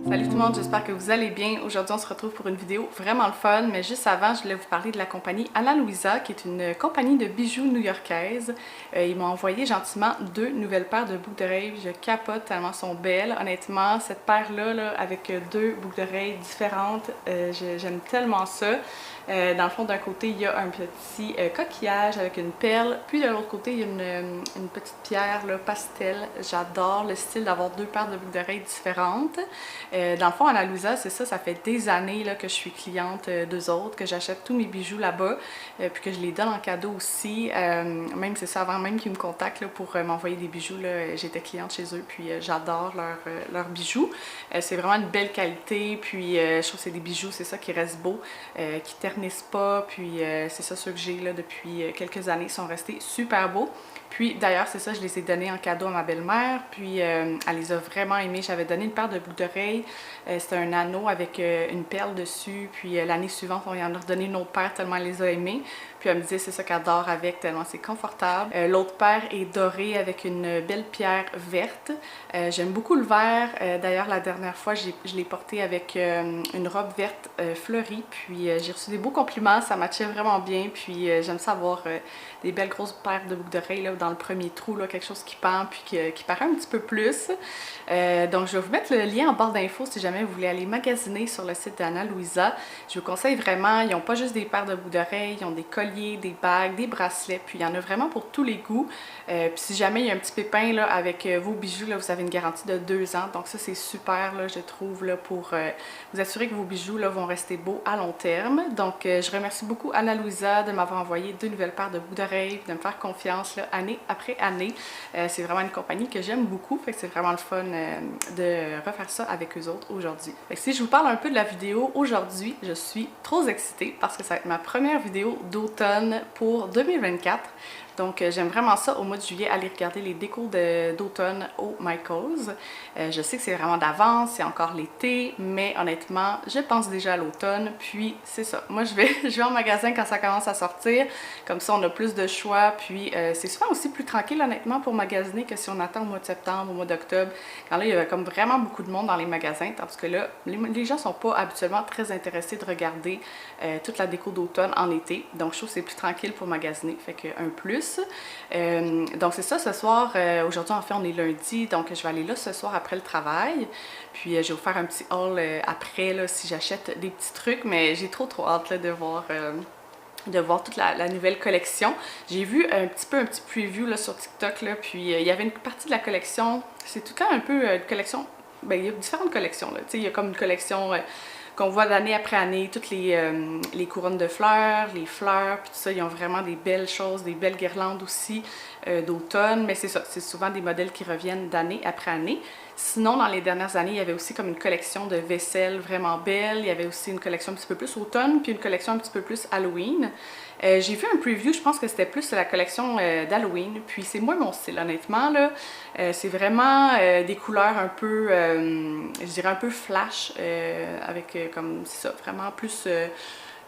Salut tout le monde, j'espère que vous allez bien. Aujourd'hui, on se retrouve pour une vidéo vraiment le fun, mais juste avant, je voulais vous parler de la compagnie Ana Luisa, qui est une compagnie de bijoux new-yorkaise. Ils m'ont envoyé gentiment 2 nouvelles paires de boucles d'oreilles. Je capote tellement sont belles. Honnêtement, cette paire-là, avec 2 boucles d'oreilles différentes, j'aime tellement ça. Dans le fond, d'un côté, il y a un petit coquillage avec une perle, puis de l'autre côté, il y a une petite pierre là, pastel. J'adore le style d'avoir 2 paires de boucles d'oreilles différentes. Dans le fond, Ana Luisa, c'est ça, ça fait des années là, que je suis cliente d'eux autres, que j'achète tous mes bijoux là-bas, puis que je les donne en cadeau aussi. Même c'est ça, avant même qu'ils me contactent là, pour m'envoyer des bijoux, j'étais cliente chez eux, puis j'adore leurs bijoux. C'est vraiment une belle qualité, puis je trouve que c'est des bijoux, c'est ça qui reste beau, qui ternissent pas, puis c'est ça ceux que j'ai là depuis quelques années, sont restés super beaux. Puis d'ailleurs, c'est ça, je les ai donnés en cadeau à ma belle-mère, puis elle les a vraiment aimés. J'avais donné une paire de boucles d'oreilles, c'était un anneau avec une perle dessus, puis l'année suivante, on y en a redonné une autre paire tellement elle les a aimés. Puis elle me disait c'est ça qu'elle adore avec, tellement c'est confortable. L'autre paire est dorée avec une belle pierre verte. J'aime beaucoup le vert. D'ailleurs, la dernière fois, je l'ai porté avec une robe verte fleurie, puis j'ai reçu des beaux compliments, ça matchait vraiment bien, puis j'aime ça avoir des belles grosses paires de boucles d'oreilles là, dans le premier trou, là, quelque chose qui pend puis qui paraît un petit peu plus. Donc je vais vous mettre le lien en barre d'infos si jamais vous voulez aller magasiner sur le site d'Ana Luisa. Je vous conseille vraiment, ils n'ont pas juste des paires de boucles d'oreilles, ils ont des colliers, des bagues, des bracelets, puis il y en a vraiment pour tous les goûts. Puis si jamais il y a un petit pépin là, avec vos bijoux, là, vous avez une garantie de 2 ans, donc ça c'est super là, je trouve là, pour vous assurer que vos bijoux là, vont rester beaux à long terme. Donc je remercie beaucoup Ana Luisa de m'avoir envoyé 2 nouvelles paires de boucles d'oreilles, de me faire confiance là, année après année. C'est vraiment une compagnie que j'aime beaucoup, fait que c'est vraiment le fun de refaire ça avec eux autres aujourd'hui. Si je vous parle un peu de la vidéo aujourd'hui, je suis trop excitée parce que ça va être ma première vidéo d'automne pour 2024. Donc j'aime vraiment ça au mois de juillet, aller regarder les décos d'automne au Michaels. Je sais que c'est vraiment d'avance, c'est encore l'été, mais honnêtement, je pense déjà à l'automne. Puis c'est ça, moi je vais en magasin quand ça commence à sortir, comme ça on a plus de choix. Puis c'est souvent aussi plus tranquille honnêtement pour magasiner que si on attend au mois de septembre, au mois d'octobre, quand là il y a comme vraiment beaucoup de monde dans les magasins, tandis que là, les gens sont pas habituellement très intéressés de regarder toute la déco d'automne en été. Donc je trouve que c'est plus tranquille pour magasiner, fait qu'un plus. Donc c'est ça, ce soir, aujourd'hui en fait on est lundi, donc je vais aller là ce soir après le travail, puis je vais vous faire un petit haul après là, si j'achète des petits trucs, mais j'ai trop hâte là, de voir toute la nouvelle collection. J'ai vu un petit preview là, sur TikTok, là, puis il y avait une partie de la collection, c'est tout le temps un peu une collection, ben il y a différentes collections, là, il y a comme une collection qu'on voit d'année après année, toutes les couronnes de fleurs, les fleurs, puis tout ça, ils ont vraiment des belles choses, des belles guirlandes aussi d'automne, mais c'est ça, c'est souvent des modèles qui reviennent d'année après année. Sinon, dans les dernières années, il y avait aussi comme une collection de vaisselle vraiment belle, il y avait aussi une collection un petit peu plus automne, puis une collection un petit peu plus Halloween. J'ai vu un preview, je pense que c'était plus la collection d'Halloween, puis c'est moins mon style honnêtement, là. C'est vraiment des couleurs un peu, je dirais un peu flash, avec comme ça, vraiment plus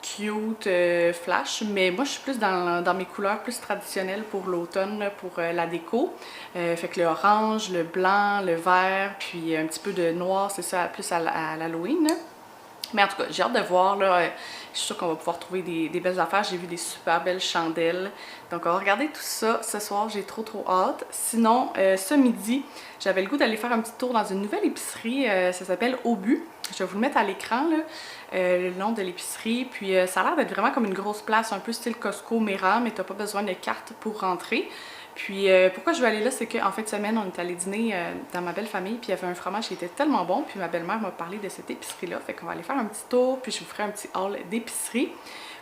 cute, flash, mais moi je suis plus dans mes couleurs plus traditionnelles pour l'automne, pour la déco. Fait que le orange, le blanc, le vert, puis un petit peu de noir, c'est ça, plus à l'Halloween. Mais en tout cas, j'ai hâte de voir, là, je suis sûre qu'on va pouvoir trouver des belles affaires. J'ai vu des super belles chandelles. Donc on va regarder tout ça ce soir, j'ai trop hâte. Sinon, ce midi, j'avais le goût d'aller faire un petit tour dans une nouvelle épicerie, ça s'appelle Au But. Je vais vous le mettre à l'écran, là, le nom de l'épicerie. Puis ça a l'air d'être vraiment comme une grosse place, un peu style Costco, Mera, mais t'as pas besoin de carte pour rentrer. Puis pourquoi je vais aller là, c'est qu'en fin de semaine, on est allé dîner dans ma belle famille, puis il y avait un fromage qui était tellement bon, puis ma belle-mère m'a parlé de cette épicerie-là, fait qu'on va aller faire un petit tour, puis je vous ferai un petit haul d'épicerie.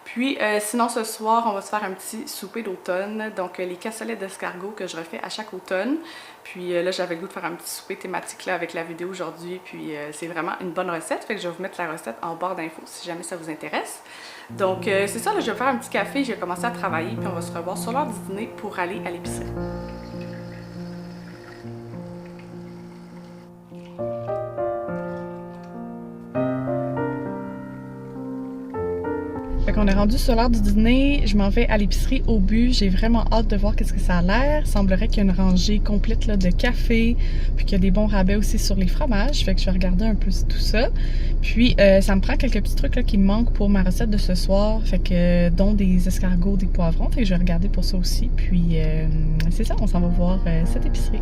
Puis sinon ce soir, on va se faire un petit souper d'automne, donc les cassolettes d'escargot que je refais à chaque automne. Puis là, j'avais le goût de faire un petit souper thématique là, avec la vidéo aujourd'hui, puis c'est vraiment une bonne recette, fait que je vais vous mettre la recette en barre d'infos si jamais ça vous intéresse. Donc c'est ça, là, je vais faire un petit café, je vais commencer à travailler, puis on va se revoir sur l'heure du dîner pour aller à l'épicerie. qu'on est rendu sur l'heure du dîner, je m'en vais à l'épicerie au but. J'ai vraiment hâte de voir qu'est-ce que ça a l'air. Il semblerait qu'il y a une rangée complète là, de café, puis qu'il y a des bons rabais aussi sur les fromages. Fait que je vais regarder un peu tout ça. Puis ça me prend quelques petits trucs là, qui me manquent pour ma recette de ce soir. Fait que dont des escargots, des poivrons. Fait que je vais regarder pour ça aussi. Puis c'est ça, on s'en va voir cette épicerie.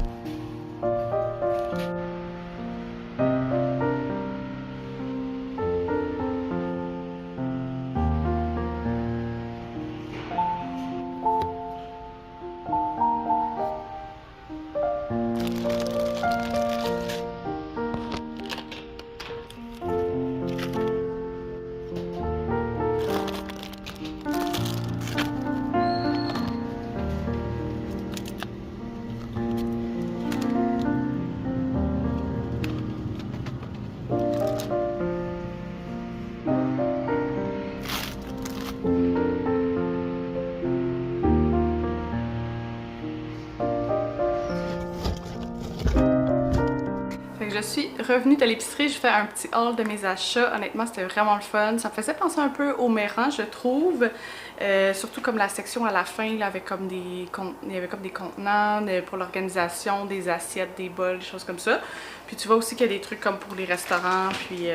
Je suis revenue de l'épicerie, je fais un petit haul de mes achats. Honnêtement, c'était vraiment le fun. Ça me faisait penser un peu au Méran, je trouve. Surtout comme la section à la fin, là, avec comme il y avait comme des contenants pour l'organisation, des assiettes, des bols, des choses comme ça. Puis tu vois aussi qu'il y a des trucs comme pour les restaurants, puis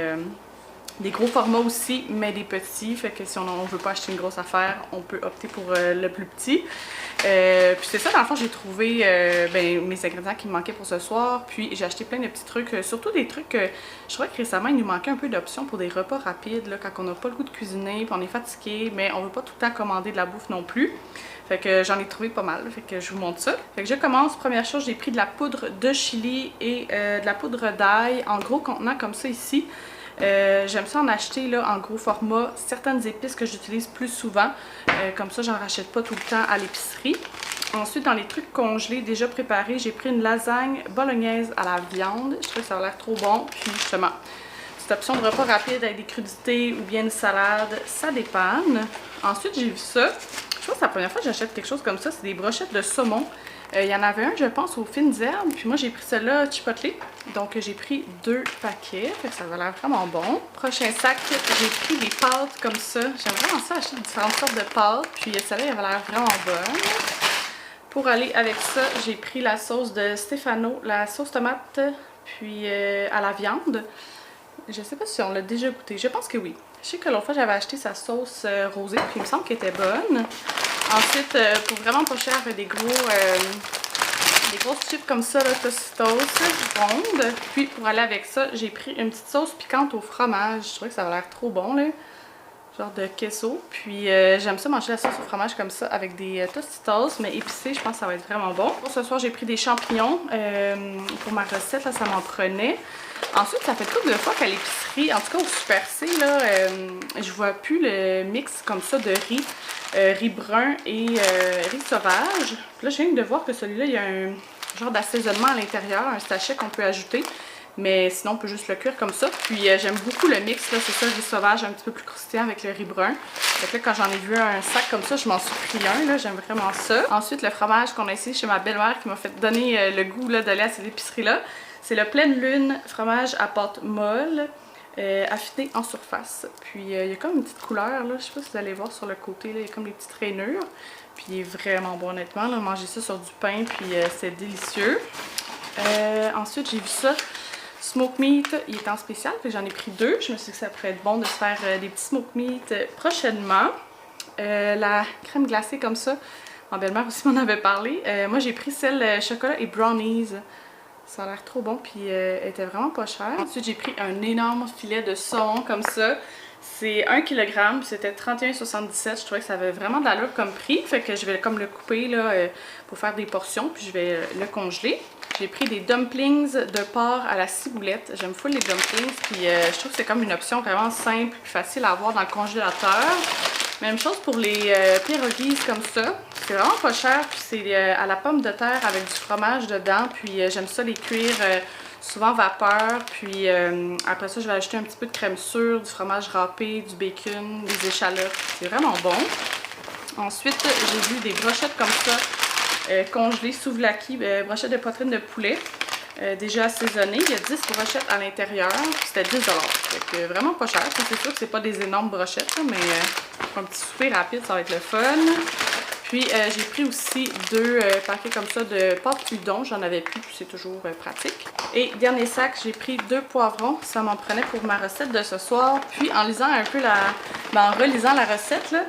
des gros formats aussi, mais des petits. Fait que si on ne veut pas acheter une grosse affaire, on peut opter pour le plus petit. Puis c'est ça, dans le fond, j'ai trouvé mes ingrédients qui me manquaient pour ce soir. Puis j'ai acheté plein de petits trucs, surtout des trucs que je trouvais que récemment, il nous manquait un peu d'options pour des repas rapides, là, quand on n'a pas le goût de cuisiner, puis on est fatigué, mais on veut pas tout le temps commander de la bouffe non plus. Fait que j'en ai trouvé pas mal, fait que je vous montre ça. Fait que je commence, première chose, j'ai pris de la poudre de chili et de la poudre d'ail en gros contenant comme ça ici. J'aime ça en acheter là, en gros format certaines épices que j'utilise plus souvent. Comme ça, j'en rachète pas tout le temps à l'épicerie. Ensuite, dans les trucs congelés déjà préparés, j'ai pris une lasagne bolognaise à la viande. Je trouve que ça a l'air trop bon. Puis justement, cette option de repas rapide avec des crudités ou bien une salade, ça dépanne. Ensuite, j'ai vu ça. Je pense que c'est la première fois que j'achète quelque chose comme ça. C'est des brochettes de saumon. Il y en avait un, je pense, aux fines herbes. Puis moi, j'ai pris celle-là chipotlé. Donc, j'ai pris 2 paquets. Fait que ça va l'air vraiment bon. Prochain sac, j'ai pris des pâtes comme ça. J'aime vraiment ça, acheter différentes sortes de pâtes. Puis celle-là, elle va l'air vraiment bonne. Pour aller avec ça, j'ai pris la sauce de Stefano, la sauce tomate, puis à la viande. Je sais pas si on l'a déjà goûté. Je pense que oui. Je sais que l'autre fois, j'avais acheté sa sauce rosée. Puis il me semble qu'elle était bonne. Ensuite, pour vraiment pas cher, des grosses chips comme ça, là, Tostitos, rondes. Puis pour aller avec ça, j'ai pris une petite sauce piquante au fromage. Je trouvais que ça avait l'air trop bon, là. Genre de queso. Puis j'aime ça manger la sauce au fromage comme ça avec des Tostitos, mais épicé, je pense que ça va être vraiment bon. Pour ce soir, j'ai pris des champignons pour ma recette, là, ça m'en prenait. Ensuite, ça fait une couple de fois qu'à l'épicerie, en tout cas au Super C, là, je vois plus le mix comme ça de riz. Riz brun et riz sauvage. Puis là, je viens de voir que celui-là, il y a un genre d'assaisonnement à l'intérieur, un sachet qu'on peut ajouter. Mais sinon, on peut juste le cuire comme ça. Puis j'aime beaucoup le mix, là, c'est ça, le riz sauvage un petit peu plus croustillant avec le riz brun. Donc là, quand j'en ai vu un sac comme ça, je m'en suis pris un, là, j'aime vraiment ça. Ensuite, le fromage qu'on a ici chez ma belle-mère qui m'a fait donner le goût d'aller à cette épicerie-là. C'est le Pleine Lune fromage à pâte molle. Affiné en surface. Puis il y a comme une petite couleur, là, je sais pas si vous allez voir sur le côté, là, il y a comme des petites rainures. Puis il est vraiment bon honnêtement, là, manger ça sur du pain, puis c'est délicieux. Ensuite j'ai vu ça, smoke meat, il est en spécial, puis j'en ai pris 2. Je me suis dit que ça pourrait être bon de se faire des petits smoke meat prochainement. La crème glacée comme ça, ma belle-mère aussi m'en avait parlé. Moi j'ai pris celle chocolat et brownies. Ça a l'air trop bon, puis elle était vraiment pas chère. Ensuite, j'ai pris un énorme filet de saumon comme ça. C'est 1 kg, c'était 31,77. Je trouvais que ça avait vraiment de l'allure comme prix. Fait que je vais comme le couper là, pour faire des portions, puis je vais le congeler. J'ai pris des dumplings de porc à la ciboulette. J'aime full les dumplings, puis je trouve que c'est comme une option vraiment simple et facile à avoir dans le congélateur. Même chose pour les pierogies comme ça. C'est vraiment pas cher, puis c'est à la pomme de terre avec du fromage dedans. Puis j'aime ça les cuire souvent vapeur. Puis après ça, je vais ajouter un petit peu de crème sûre, du fromage râpé, du bacon, des échalotes. C'est vraiment bon. Ensuite, j'ai vu des brochettes comme ça, congelées souvlaki, brochettes de poitrine de poulet. déjà assaisonné. Il y a 10 brochettes à l'intérieur. C'était 10 $. Donc vraiment pas cher. C'est sûr que c'est pas des énormes brochettes, là, mais pour un petit souper rapide, ça va être le fun. Puis j'ai pris aussi 2 paquets comme ça de pâte udon. J'en avais plus, puis c'est toujours pratique. Et dernier sac, j'ai pris 2 poivrons. Ça m'en prenait pour ma recette de ce soir. Puis en lisant un peu en relisant la recette, là,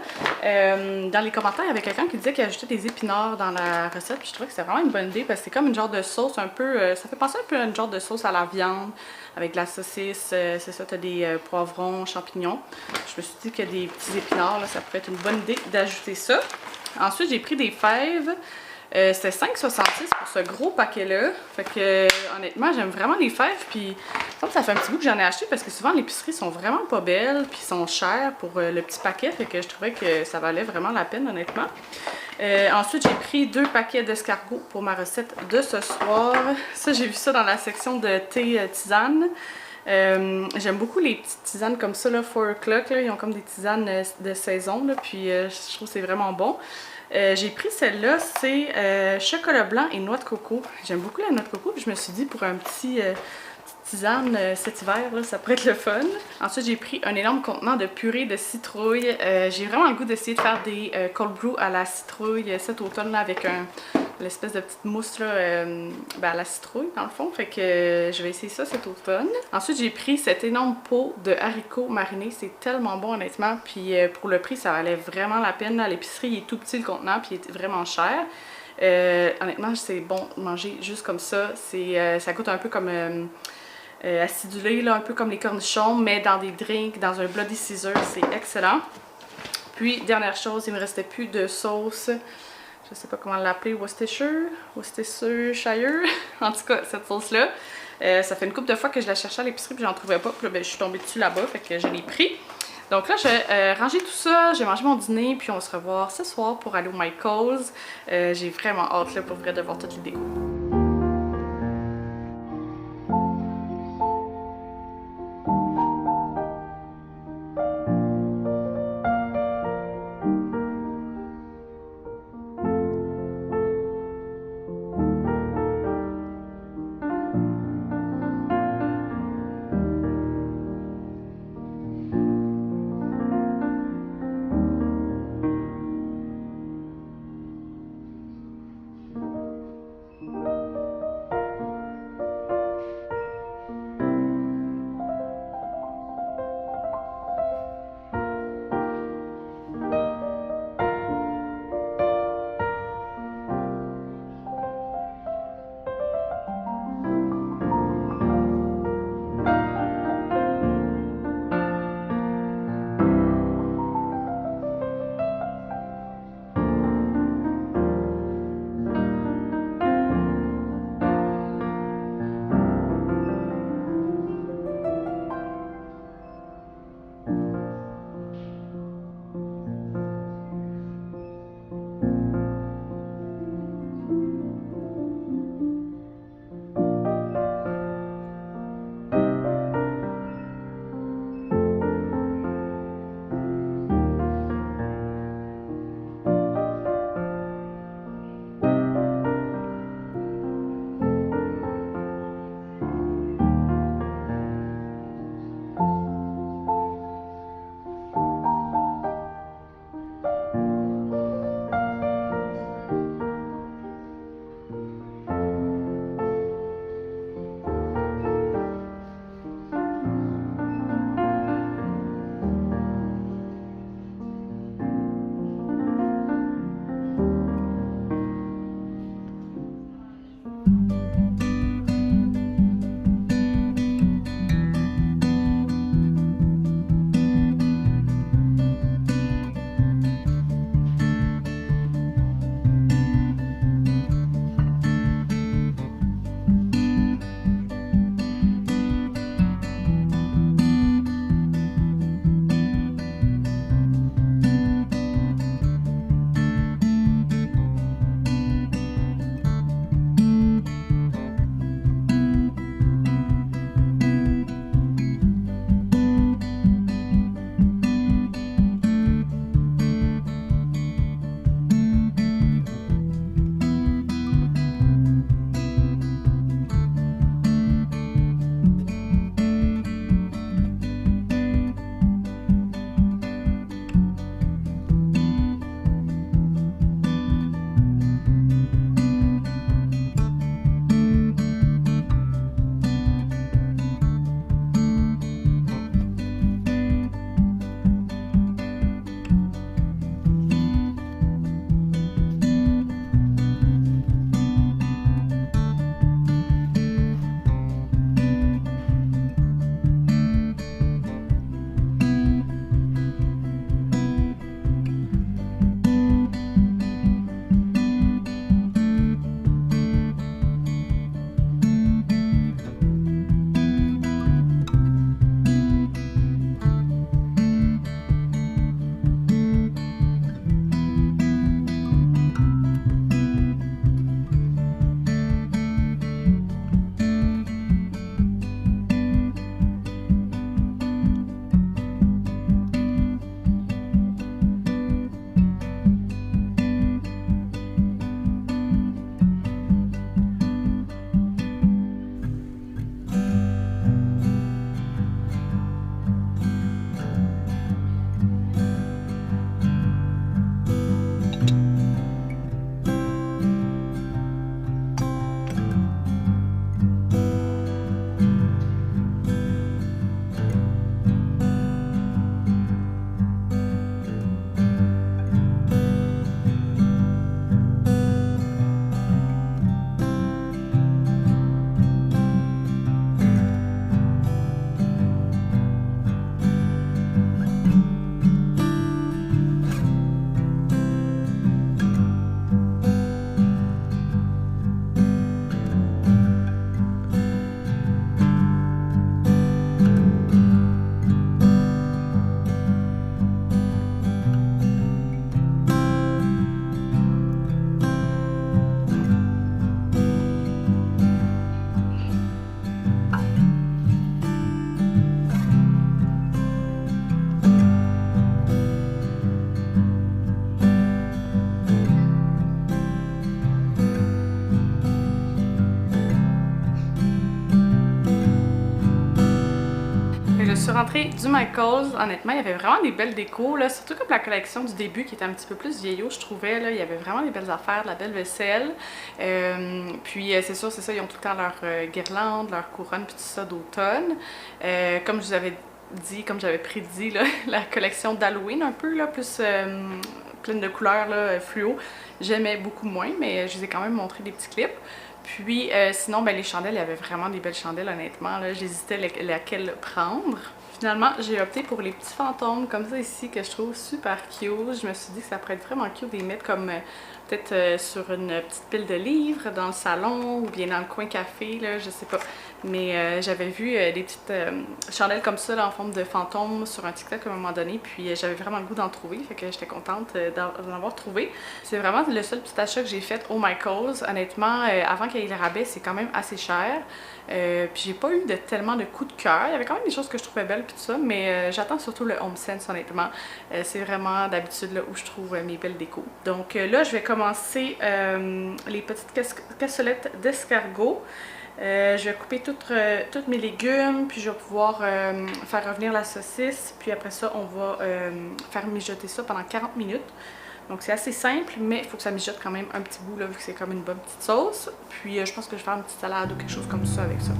dans les commentaires, il y avait quelqu'un qui disait qu'il ajoutait des épinards dans la recette. Puis je trouvais que c'était vraiment une bonne idée parce que c'est comme une genre de sauce un peu... ça fait penser un peu à une genre de sauce à la viande avec de la saucisse. C'est ça, tu as des poivrons, champignons. Je me suis dit que des petits épinards, là, ça pourrait être une bonne idée d'ajouter ça. Ensuite, j'ai pris des fèves. C'était 5,66 pour ce gros paquet-là. Fait que, honnêtement, j'aime vraiment les fèves. Puis, ça fait un petit bout que j'en ai acheté parce que souvent, l'épicerie sont vraiment pas belles. Puis, sont chères pour le petit paquet. Fait que je trouvais que ça valait vraiment la peine, honnêtement. Ensuite, j'ai pris 2 paquets d'escargots pour ma recette de ce soir. Ça, j'ai vu ça dans la section de thé tisane. J'aime beaucoup les petites tisanes comme ça, là, 4 o'clock, là, ils ont comme des tisanes de saison, là, puis je trouve que c'est vraiment bon. J'ai pris celle-là, c'est chocolat blanc et noix de coco. J'aime beaucoup la noix de coco, puis je me suis dit pour un petite tisane cet hiver, là, ça pourrait être le fun. Ensuite, j'ai pris un énorme contenant de purée de citrouille. J'ai vraiment le goût d'essayer de faire des cold brew à la citrouille cet automne, là, avec l'espèce de petite mousse là, à la citrouille dans le fond, fait que je vais essayer ça cet automne. Ensuite j'ai pris cette énorme pot de haricots marinés, c'est tellement bon honnêtement, puis pour le prix ça valait vraiment la peine. À l'épicerie il est tout petit le contenant, puis il est vraiment cher. Honnêtement c'est bon de manger juste comme ça, ça coûte un peu comme acidulé, là, un peu comme les cornichons, mais dans des drinks, dans un Bloody Caesar, c'est excellent. Puis dernière chose, il me restait plus de sauce. Je sais pas comment l'appeler, Worcestershire, en tout cas cette sauce-là. Ça fait une couple de fois que je la cherchais à l'épicerie puis j'en trouvais pas, puis là, ben, je suis tombée dessus là-bas, fait que je l'ai pris. Donc là, j'ai rangé tout ça, j'ai mangé mon dîner, puis on va se revoir ce soir pour aller au Michael's. J'ai vraiment hâte là, pour vrai de voir toutes les décos. je suis rentrée du Michaels. Honnêtement, il y avait vraiment des belles décos, là, surtout comme la collection du début qui était un petit peu plus vieillot, je trouvais. Là, il y avait vraiment des belles affaires, de la belle vaisselle. Puis c'est sûr, c'est ça, ils ont tout le temps leur guirlande, leur couronne, puis tout ça d'automne. Comme je vous avais dit, comme j'avais prédit, là, la collection d'Halloween un peu, là, plus pleine de couleurs là, fluo, j'aimais beaucoup moins, mais je vous ai quand même montré des petits clips. Puis sinon, ben, les chandelles, il y avait vraiment des belles chandelles, honnêtement. J'hésitais laquelle prendre. Finalement, j'ai opté pour les petits fantômes comme ça ici que je trouve super cute. Je me suis dit que ça pourrait être vraiment cute de les mettre comme peut-être sur une petite pile de livres dans le salon ou bien dans le coin café, là, je sais pas. Mais j'avais vu des petites chandelles comme ça là, en forme de fantôme sur un TikTok à un moment donné, puis j'avais vraiment le goût d'en trouver, fait que j'étais contente d'en avoir trouvé. C'est vraiment le seul petit achat que j'ai fait au Michaels. Honnêtement, avant qu'il y ait le rabais, c'est quand même assez cher. Puis j'ai pas eu tellement de coups de cœur. Il y avait quand même des choses que je trouvais belles puis tout ça, mais j'attends surtout le HomeSense honnêtement. C'est vraiment d'habitude là où je trouve mes belles décos. Donc là, je vais commencer les petites cassolettes d'escargot. Je vais couper tous mes légumes, puis je vais pouvoir faire revenir la saucisse, puis après ça, on va faire mijoter ça pendant 40 minutes. Donc c'est assez simple, mais il faut que ça mijote quand même un petit bout, là, vu que c'est comme une bonne petite sauce. Puis je pense que je vais faire une petite salade ou quelque chose comme ça avec ça.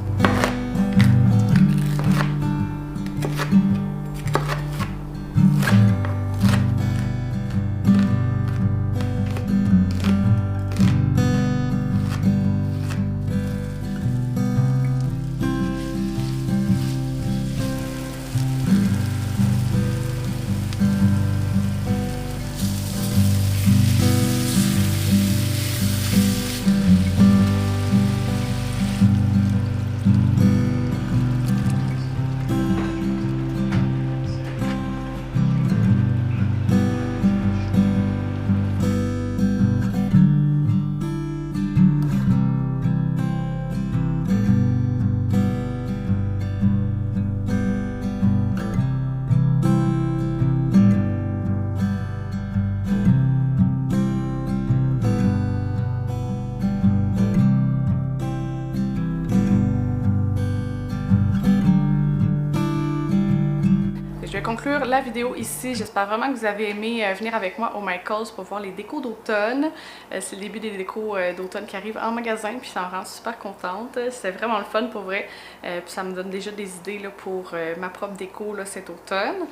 Je vais conclure la vidéo ici. J'espère vraiment que vous avez aimé venir avec moi au Michaels pour voir les décos d'automne. C'est le début des décos d'automne qui arrivent en magasin, puis ça me rend super contente. C'était vraiment le fun pour vrai. Puis ça me donne déjà des idées là, pour ma propre déco là, cet automne.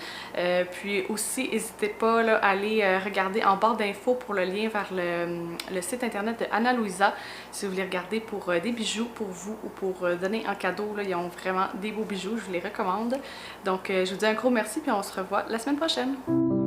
Puis aussi, n'hésitez pas là, à aller regarder en barre d'infos pour le lien vers le site internet de Ana Luisa. Si vous voulez regarder pour des bijoux pour vous ou pour donner en cadeau, là, ils ont vraiment des beaux bijoux, je vous les recommande. Donc je vous dis un gros merci, puis on se revoit la semaine prochaine.